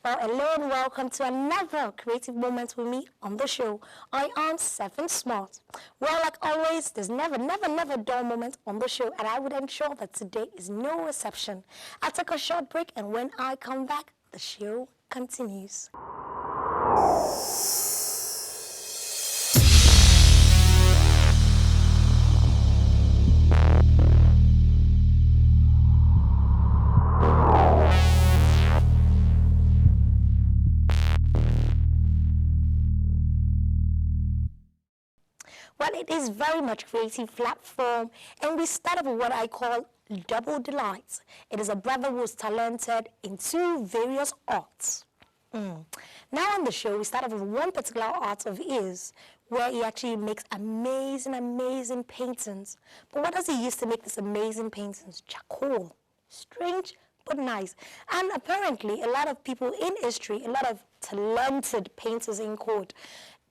Hello and welcome to another creative moment with me on the show. I am Sephiny Smart. Well, like always, there's never a dull moment on the show, and I would ensure that today is no exception. I'll take a short break, and when I come back, the show continues. Well, it is very much creative platform, and we started with what I call double delights. It is a brother who is talented in two various arts. Now on the show, we started with one particular art of his, where he actually makes amazing paintings. But what does he use to make these amazing paintings? Charcoal. Strange, but nice. And apparently, a lot of people in history, a lot of talented painters in court,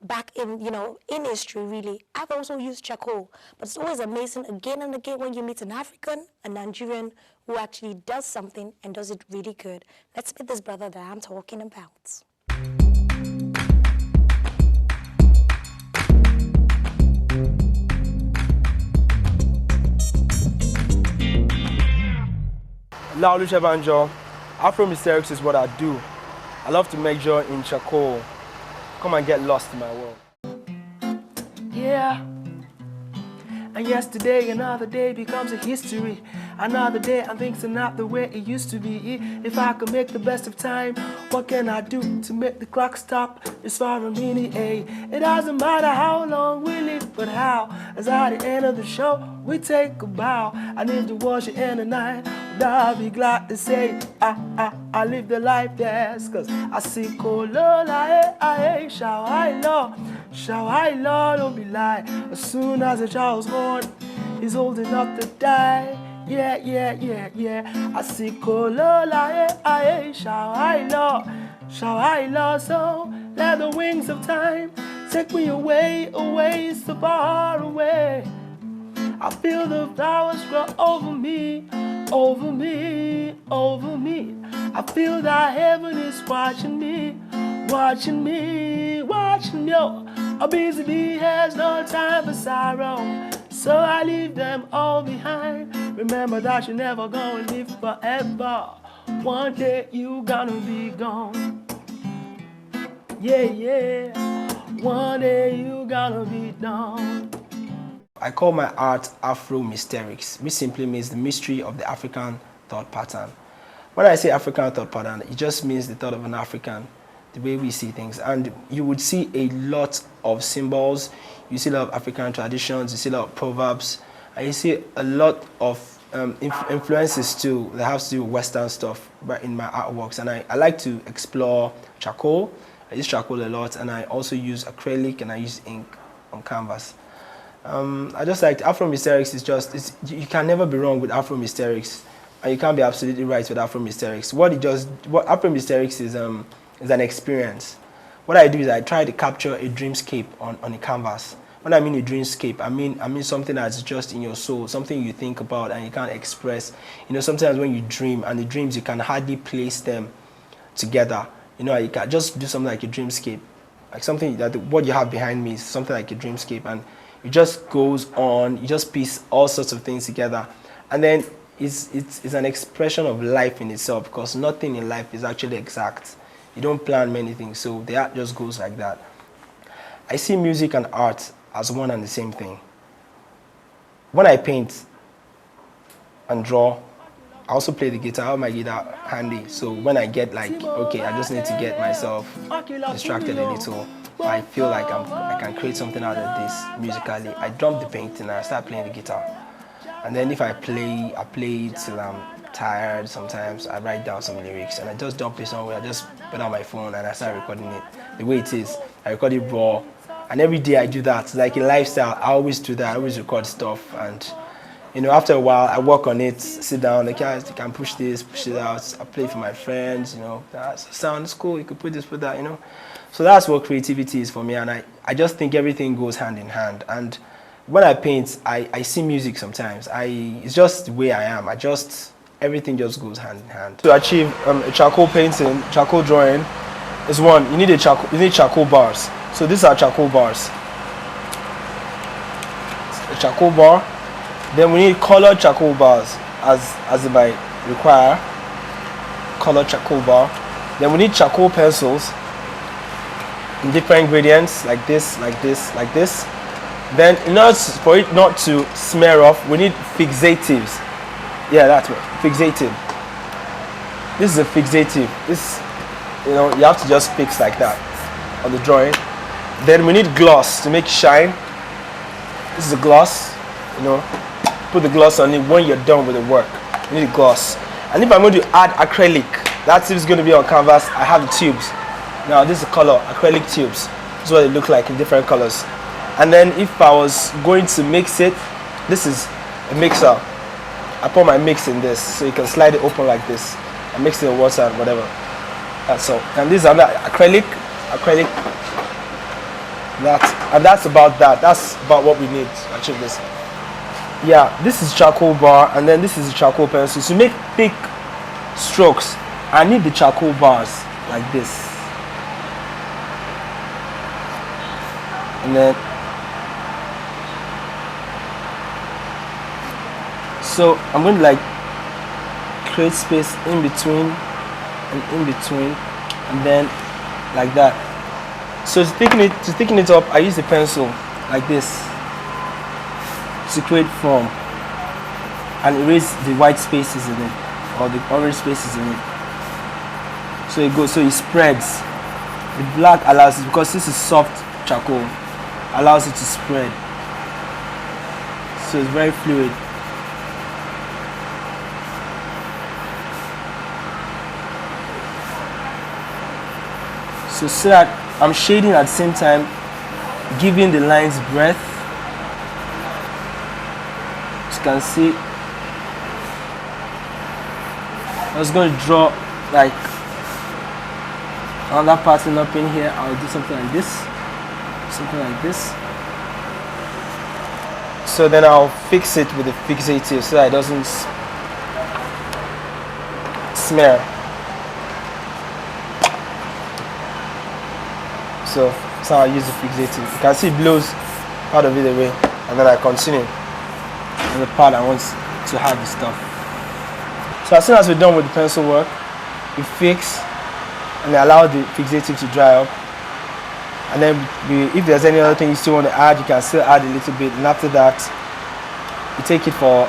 back in, in history, really, I've also used charcoal. But it's always amazing again and again when you meet an African, a Nigerian, who actually does something and does it really good. Let's meet this brother that I'm talking about. Laulu Shebanjo, Afro Mysterics is what I do. I love to measure in charcoal. Come and get lost in my world. Yeah. And yesterday, another day becomes a history. Another day, and things are not the way it used to be. If I could make the best of time, what can I do to make the clock stop? It's for a minute, It doesn't matter how long we live, but how. As at the end of the show, we take a bow. I need to wash it in the night, but I'll be glad to say, I live the life, yes. Cause I see Kolola, shall I, Lord, don't be lie. As soon as a child's born, he's old enough to die. Yeah. I see Kolola, shall I, Lord, so let the wings of time take me away, so far away. I feel the flowers grow over me. I feel that heaven is watching me. A busy bee has no time for sorrow, so I leave them all behind. Remember that you're never gonna live forever. One day you gonna be gone. Yeah. One day you gonna be done. I call my art Afro Mysterics, which simply means the mystery of the African thought pattern. When I say African thought pattern, it just means the thought of an African, the way we see things. And you would see a lot of symbols, you see a lot of African traditions, you see a lot of proverbs, and you see a lot of influences too that have to do with Western stuff in my artworks. And I like to explore charcoal. I use charcoal a lot, and I also use acrylic, and I use ink on canvas. I just like Afro Mysterics you can never be wrong with Afro Mysterics, and you can't be absolutely right with Afro Mysterics. What Afro Mysterics is an experience. What I do is I try to capture a dreamscape on a canvas. When I mean a dreamscape, I mean something that's just in your soul, something you think about and you can't express. Sometimes when you dream, and the dreams you can hardly place them together. You can just do something like a dreamscape, like something that what you have behind me is something like a dreamscape, and it just goes on. You just piece all sorts of things together, and then it's an expression of life in itself, because nothing in life is actually exact. You don't plan many things, so the art just goes like that. I see music and art as one and the same thing. When I paint and draw, I also play the guitar. I have my guitar handy. So when I get like, okay, I just need to get myself distracted a little, I feel like I can create something out of this musically, I drop the painting and I start playing the guitar. And then if I play till I'm tired. Sometimes I write down some lyrics and I just dump it somewhere. I just put on my phone and I start recording it the way it is. I record it raw. And every day I do that. It's like a lifestyle. I always do that. I always record stuff. And after a while, I work on it, sit down, like, guys, you can push this, push it out. I play for my friends, that sounds cool, you could put this, put that, So that's what creativity is for me, and I just think everything goes hand in hand. And when I paint, I see music sometimes. It's just the way I am. Everything just goes hand in hand. To achieve a charcoal painting, charcoal drawing, is one, you need charcoal bars. So these are charcoal bars. A charcoal bar. Then we need colored charcoal bars, as it might require. Colored charcoal bar. Then we need charcoal pencils in different gradients, like this, like this, like this. Then in order for it not to smear off, we need fixatives. Yeah, that's what, fixative. This is a fixative. This, you have to just fix like that on the drawing. Then we need gloss to make it shine. This is a gloss, Put the gloss on it when you're done with the work. You need gloss. And if I'm going to add acrylic, that's if it's going to be on canvas, I have the tubes. Now this is the color, acrylic tubes. This is what they look like in different colors. And then if I was going to mix it, this is a mixer. I put my mix in this, so you can slide it open like this. I mix it with water and whatever. That's all. And these are acrylic. That's about that. That's about what we need to achieve this. Yeah, this is charcoal bar, and then this is the charcoal pencil. To make thick strokes, I need the charcoal bars like this. And then, so I'm going to create space in between and in between, and then like that. So to thicken it up, I use the pencil like this to create form and erase the white spaces in it or the orange spaces in it. So it spreads. The black allows it, because this is soft charcoal, allows it to spread. So it's very fluid. So that I'm shading at the same time, giving the lines breadth. As you can see, I was going to draw another pattern up in here. I'll do something like this, So then I'll fix it with a fixative so that it doesn't smear. So that's how I use the fixative. You can see it blows part of it away, and then I continue on the part I want to have the stuff. So as soon as we're done with the pencil work, we fix and allow the fixative to dry up. And then if there's any other thing you still want to add, you can still add a little bit. And after that, you take it for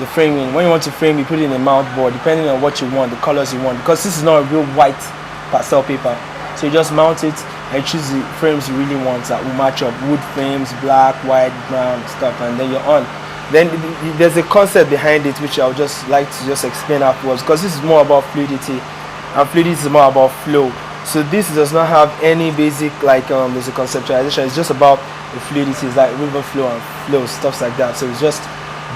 the framing. When you want to frame, you put it in a mount board, depending on what you want, the colors you want. Because this is not a real white pastel paper. So you just mount it and choose the frames you really want that will match up. Wood frames, black, white, brown, stuff, and then you're on. Then there's a concept behind it which I would just like to just explain afterwards, because this is more about fluidity, and fluidity is more about flow. So this does not have any basic there's a conceptualization. It's just about the fluidity. It's like river flow and flow, stuff like that. So it's just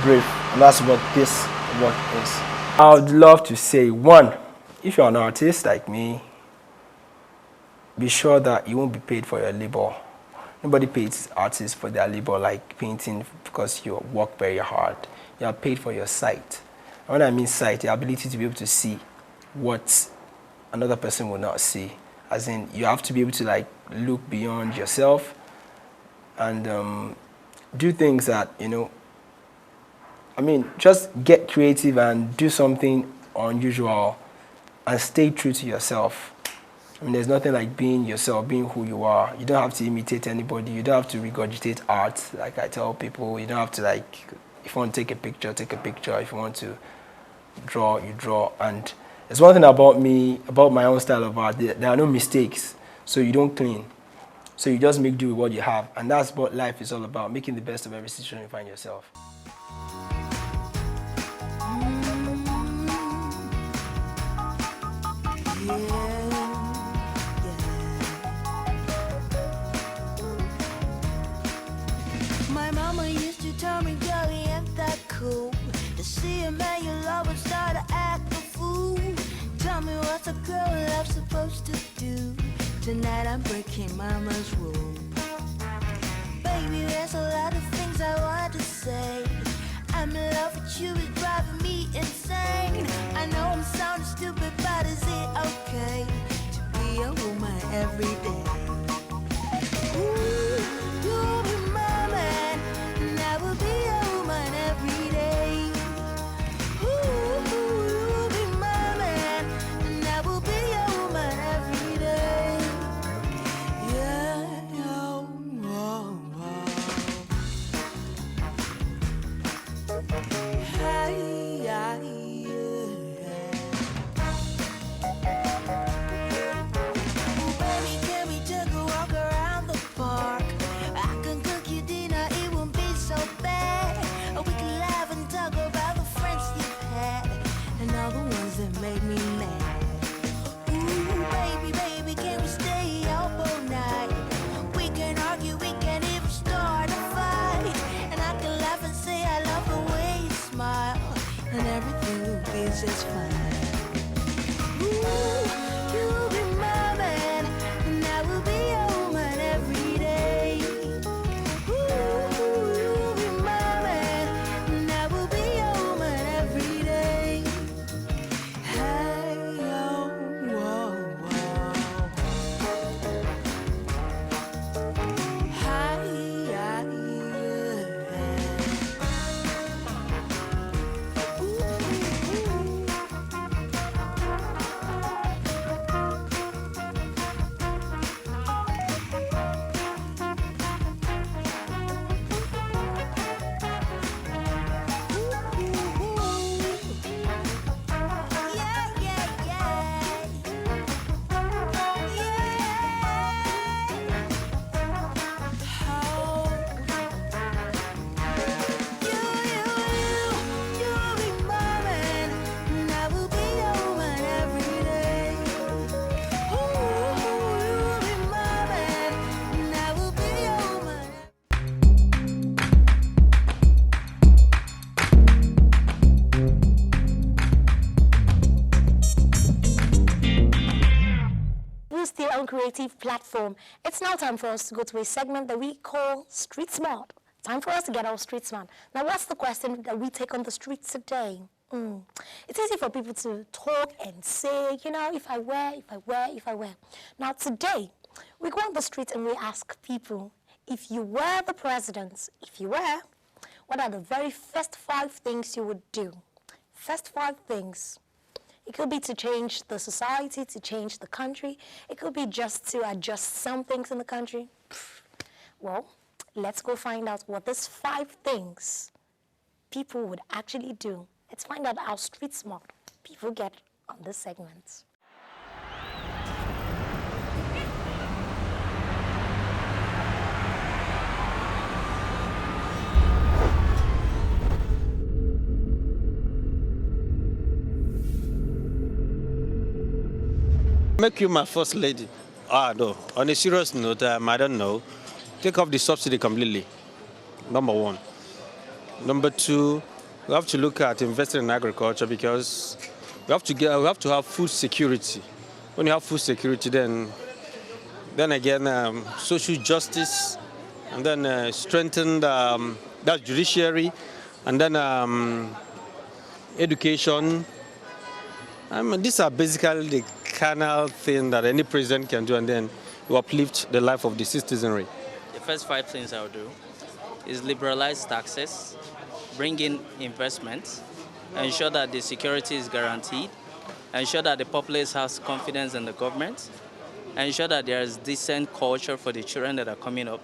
brief, and that's what this work is. I would love to say, one, if you're an artist like me, be sure that you won't be paid for your labor. Nobody pays artists for their labor like painting because you work very hard. You are paid for your sight. And when I mean sight, the ability to be able to see what another person will not see. As in, you have to be able to look beyond yourself and do things that, just get creative and do something unusual and stay true to yourself. I mean, there's nothing like being yourself, being who you are. You don't have to imitate anybody. You don't have to regurgitate art. Like I tell people, you don't have to like, if you want to take a picture, take a picture. If you want to draw, you draw. And there's one thing about me, about my own style of art. There are no mistakes, so you don't clean. So you just make do with what you have. And that's what life is all about, making the best of every situation you find yourself. My mama used to tell me, girl, you ain't that cool. To see a man you love and start to act a fool. Tell me what's a girl love supposed to do. Tonight I'm breaking mama's rule. Baby, there's a lot of things I want to say. I'm in love with you, it's driving me insane. I know I'm sounding stupid, but is it okay to be a woman every day? Ooh, you'll be my man, and I will be a woman every day. Ooh, you'll be my man, and I will be a woman every day. Yeah, oh, oh, oh. Hey, yeah, baby, can we take a walk around the park? I can cook you dinner, it won't be so bad. We can laugh and talk about the friends you've had and all the ones that made me mad. Ooh, baby, baby, can we stay up all night? We can argue, we can even start a fight, and I can laugh and say I love the way you smile, and everything will be just fine. Ooh, you'll be my man, and I will be a woman every day. Ooh, you'll be my man, and I will be a woman every day. Hey, oh, whoa, whoa. Hi, yeah. We're still on Creative Platform. It's now time for us to go to a segment that we call Street Smart. Time for us to get our Street Smart. Now, what's the question that we take on the streets today? It's easy for people to talk and say, you know, if I wear. Now, today, we go on the street and we ask people, if you were the president, what are the very first 5 things you would do? First 5 things. It could be to change the society, to change the country. It could be just to adjust some things in the country. Well, let's go find out what these 5 things people would actually do. Let's find out how street smart people get on this segment. Make you my first lady. No. On a serious note, I don't know. Take off the subsidy completely. Number 1. Number 2, we have to look at investing in agriculture because we have to have food security. When you have food security, then again, social justice, and then strengthen that judiciary, and then education. These are basically the carnal thing that any president can do, and then you uplift the life of the citizenry. The first 5 things I'll do is liberalize taxes, bring in investments, ensure that the security is guaranteed, ensure that the populace has confidence in the government, ensure that there is decent culture for the children that are coming up,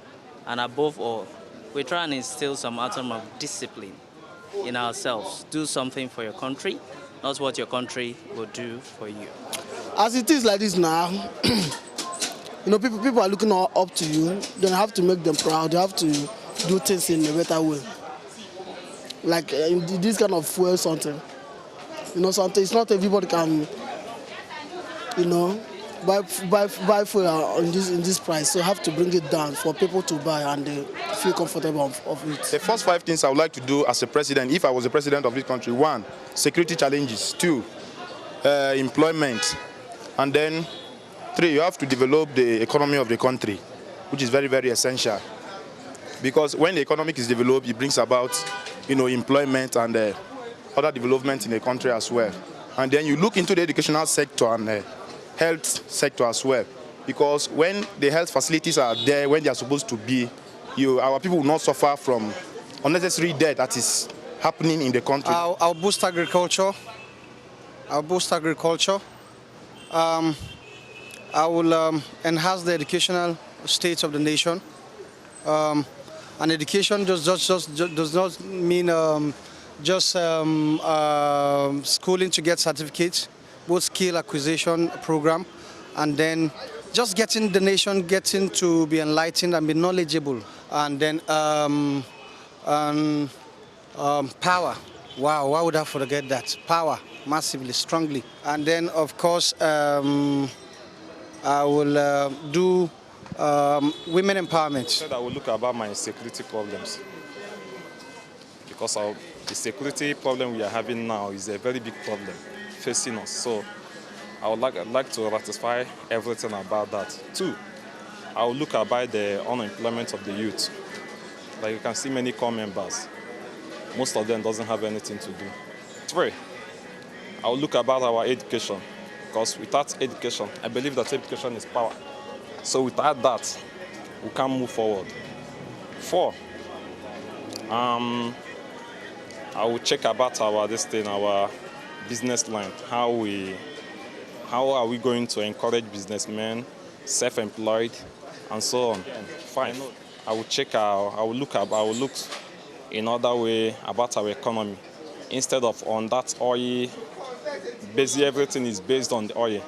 and above all, we try and instill some atom of discipline in ourselves. Do something for your country, not what your country will do for you. As it is like this now, people are looking up to you. Then have to make them proud. You have to do things in a better way. Like in this kind of fuel something. Something. It's not everybody can, buy fuel in this price. So you have to bring it down for people to buy and they feel comfortable of it. The first 5 things I would like to do as a president, if I was the president of this country: 1, security challenges; 2, employment; and then 3, you have to develop the economy of the country, which is very, very essential. Because when the economy is developed, it brings about, employment and other development in the country as well. And then you look into the educational sector and health sector as well. Because when the health facilities are there, when they are supposed to be, our people will not suffer from unnecessary death that is happening in the country. I'll boost agriculture. I will enhance the educational state of the nation. And education does not mean schooling to get certificates, both skill acquisition program, and then just getting the nation to be enlightened and be knowledgeable. And then power. Wow, why would I forget that? Power, massively, strongly. And then, of course, I will do women empowerment. I will look about my security problems, because the security problem we are having now is a very big problem facing us. So I would like to ratify everything about that. 2, I will look about the unemployment of the youth. Like you can see many core members, most of them doesn't have anything to do. 3, I will look about our education, because without education, I believe that education is power. So without that, we can't move forward. 4, I will check about our business line. How are we going to encourage businessmen, self-employed, and so on. 5, I will look in other way about our economy. Instead of on that oil, basically everything is based on the oil.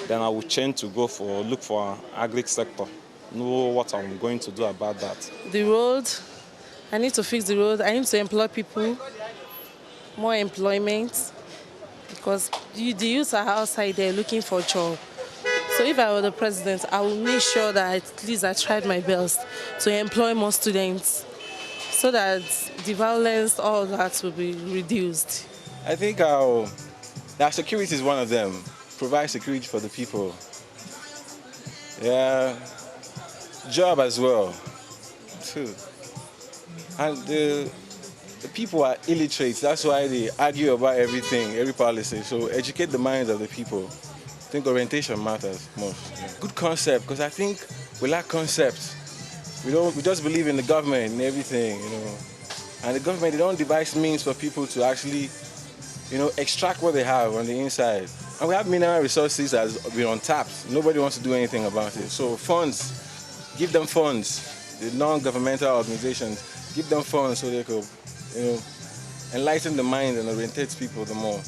Then I will change to look for agri sector. Know what I'm going to do about that. The road, I need to fix the road. I need to employ people, more employment, because the youth are outside there looking for a job. So if I were the president, I would make sure that at least I tried my best to employ more students so that the violence, all that will be reduced. I think that security is one of them. Provide security for the people. Yeah, job as well, too. And the people are illiterate. That's why they argue about everything, every policy. So educate the minds of the people. I think orientation matters most. Yeah. Good concept, because I think we lack concepts. We just believe in the government and everything, And the government, they don't devise means for people to actually, extract what they have on the inside. And we have mineral resources as we're untapped. Nobody wants to do anything about it. So funds, give them funds. The non-governmental organizations, give them funds so they could, enlighten the mind and orientate people the more.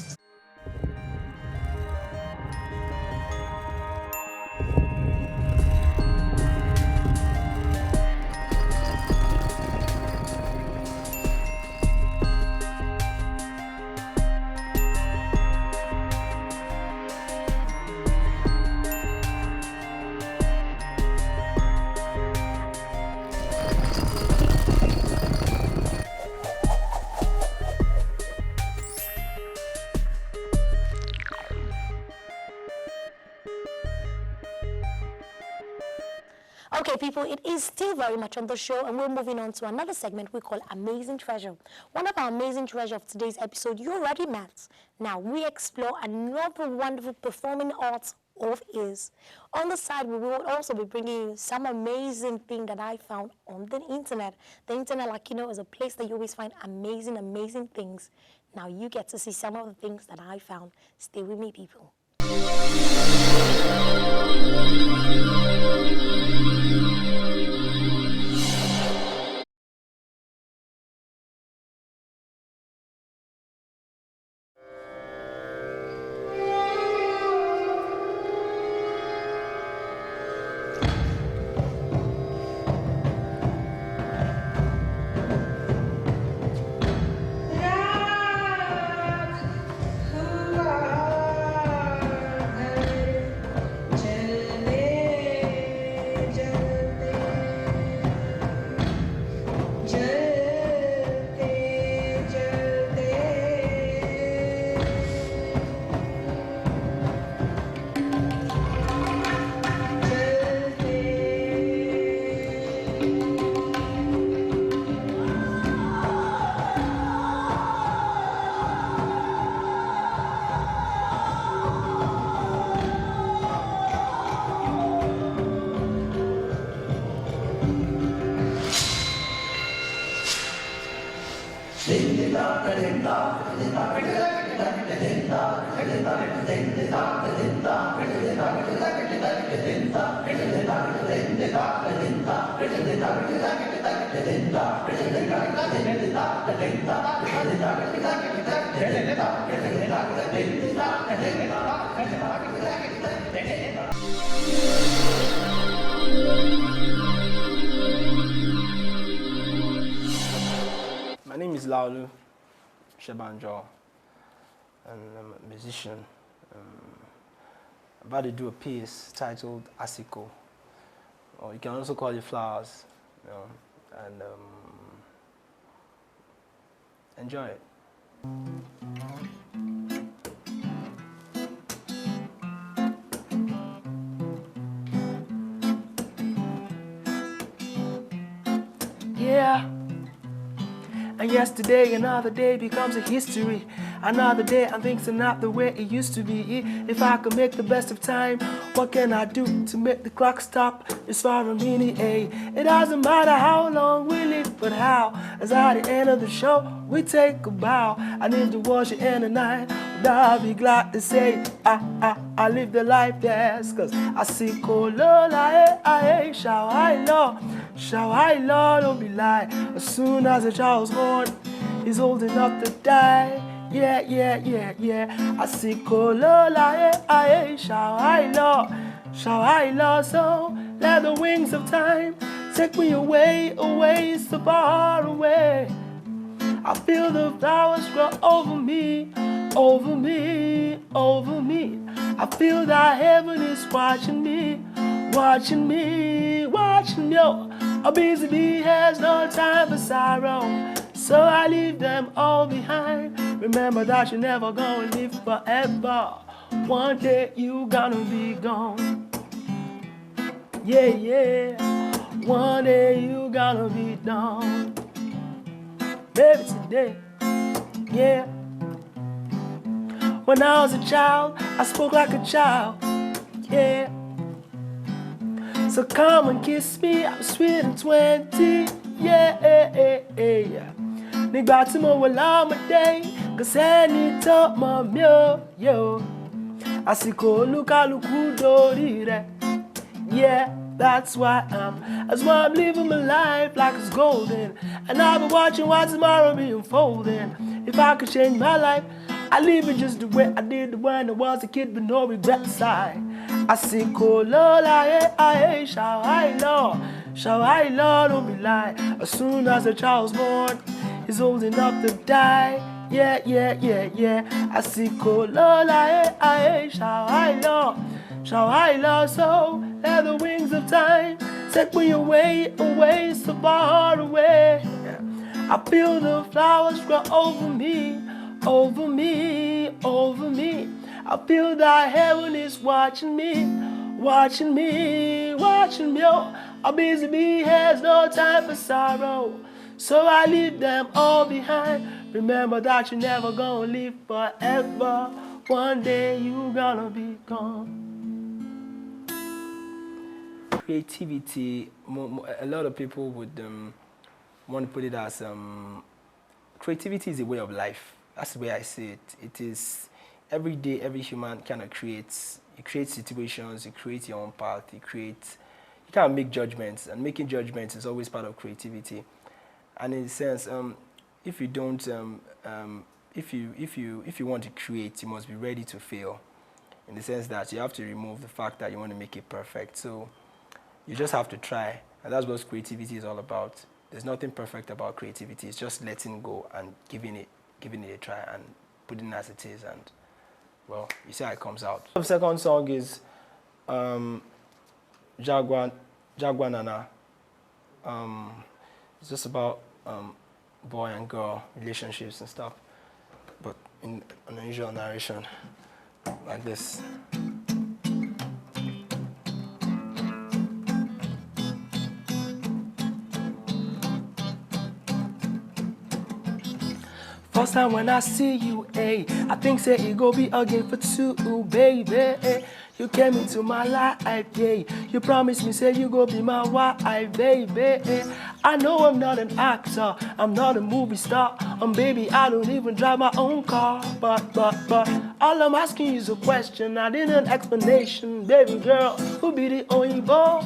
Okay, people, it is still very much on the show, and we're moving on to another segment we call Amazing Treasure. One of our amazing treasure of today's episode, you already met. Now, we explore another wonderful performing arts of ears. On the side, we will also be bringing you some amazing thing that I found on the internet. The internet, is a place that you always find amazing, amazing things. Now, you get to see some of the things that I found. Stay with me, people. My name is Laulu Shebanjo, and I'm a musician. I'm about to do a piece titled Asiko, or you can also call it Flowers, you know, and enjoy it. Yeah. And yesterday, another day becomes a history. Another day, and things are not the way it used to be. If I could make the best of time, what can I do to make the clock stop? It's for a minute, It doesn't matter how long we live, but how. As at the end of the show, we take a bow. And if the world should end tonight, would I be glad to say, I live the life, yes. Cause I see Kolola, shall I Lord, don't be lie. As soon as a child's born, he's old enough to die. Yeah. I see Kolola, shall I Lord, so let the wings of time take me away, so far away. I feel the flowers grow over me. I feel that heaven is watching me. A busy bee has no time for sorrow, so I leave them all behind. Remember that you're never gonna live forever. One day you gonna be gone. Yeah. One day you gonna be done. Maybe today, yeah. When I was a child, I spoke like a child, yeah. So come and kiss me, I'm sweet and 20, yeah. Nígbà tí mo wà lọ́mọdé, kò sẹ́ni tó mọ̀ mí o, yo. Àsìkò olúkálùkù dórí rẹ̀, yeah. That's why I'm living my life like it's golden. And I'll be watching what's tomorrow be unfolding. If I could change my life, I'd live it just the way I did when I was a kid with no regrets. I see Kolola, shall I Lord, don't be lie. As soon as a child's born, he's old enough to die. Yeah. I see Kolola, shall I Lord, so let the wings of time take me away, so far away. I feel the flowers grow over me. I feel that heaven is watching me. Oh, a busy bee has no time for sorrow, so I leave them all behind. Remember that you're never gonna live forever. One day you gonna be gone. Creativity, a lot of people would want to put it as creativity is a way of life. That's the way I see it. It is every day, every human kind of creates, You create situations, you create your own path, you can't make judgments, and making judgments is always part of creativity. And in a sense, if you don't, if you want to create, you must be ready to fail. In the sense that you have to remove the fact that you want to make it perfect. So you just have to try, and that's what creativity is all about. There's nothing perfect about creativity. It's just letting go and giving it a try and putting it as it is, and well, you see how it comes out. The second song is Jaguar Nana. It's just about boy and girl relationships and stuff, but in an unusual narration like this. First time when I see you, I think say it go be again for two, baby. You came into my life, You promised me, say you go be my wife, baby. I know I'm not an actor, I'm not a movie star, baby, I don't even drive my own car. But, all I'm asking is a question, I need an explanation, baby girl. Who be the only boy?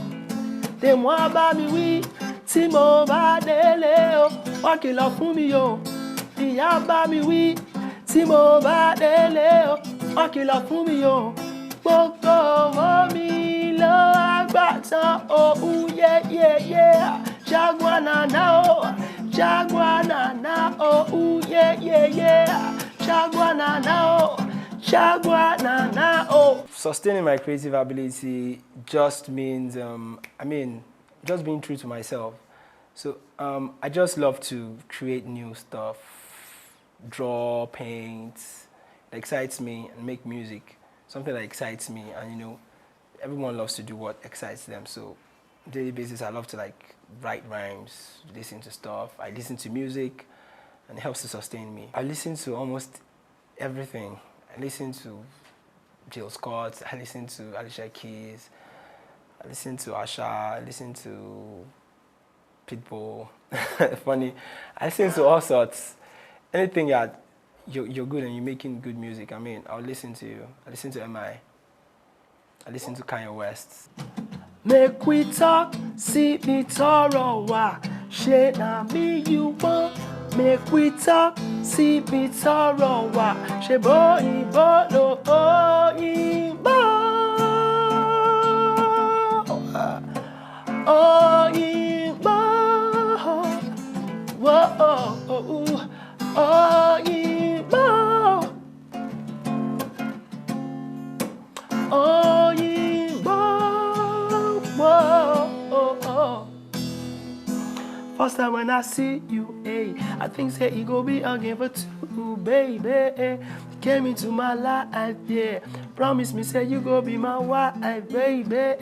They want by me, we, Timo Badele, walk it up for me, yo. Ìyá bá mi wí tí mo bá délé o, wọ́n kìlọ̀ fún mi o. Gbogbo owó mi ló àgbà tán o, yeah. Jaguar Nana o, Jaguar Nana o, yeah. Jaguar Nana o, Jaguar Nana o. Sustaining my creative ability just means, just being true to myself. So I just love to create new stuff, draw, paint. It excites me, and make music, something that excites me. And everyone loves to do what excites them. So on a daily basis, I love to write rhymes, listen to stuff. I listen to music, and it helps to sustain me. I listen to almost everything. I listen to Jill Scott, I listen to Alicia Keys, I listen to Asha, I listen to Pitbull. Funny. I listen to all sorts. Anything you're good and you're making good music, I'll listen to you. I listen to MI. I listen to Kanye West. Make we talk, see me toro wa. She na me you want. Make we talk, see me toro wa. She boy no First time when I see you, I think say it go be again for two, baby. Came into my life, Promise me, say you go be my wife, baby.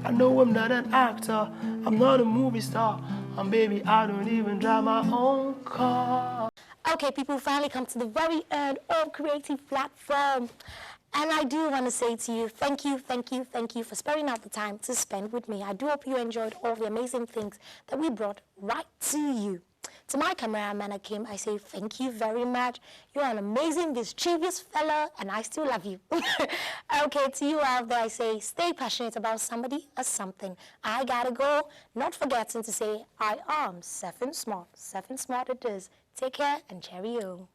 I know I'm not an actor, I'm not a movie star, and baby, I don't even drive my own car. Okay, people, finally come to the very end of Creative Platform. And I do want to say to you, thank you for sparing out the time to spend with me. I do hope you enjoyed all the amazing things that we brought right to you. To my cameraman, Akim, I say thank you very much. You're an amazing, mischievous fella, and I still love you. Okay, to you out there, I say stay passionate about somebody or something. I gotta go, not forgetting to say I am Sephiny Smart. Sephiny Smart it is. Take care and cheerio.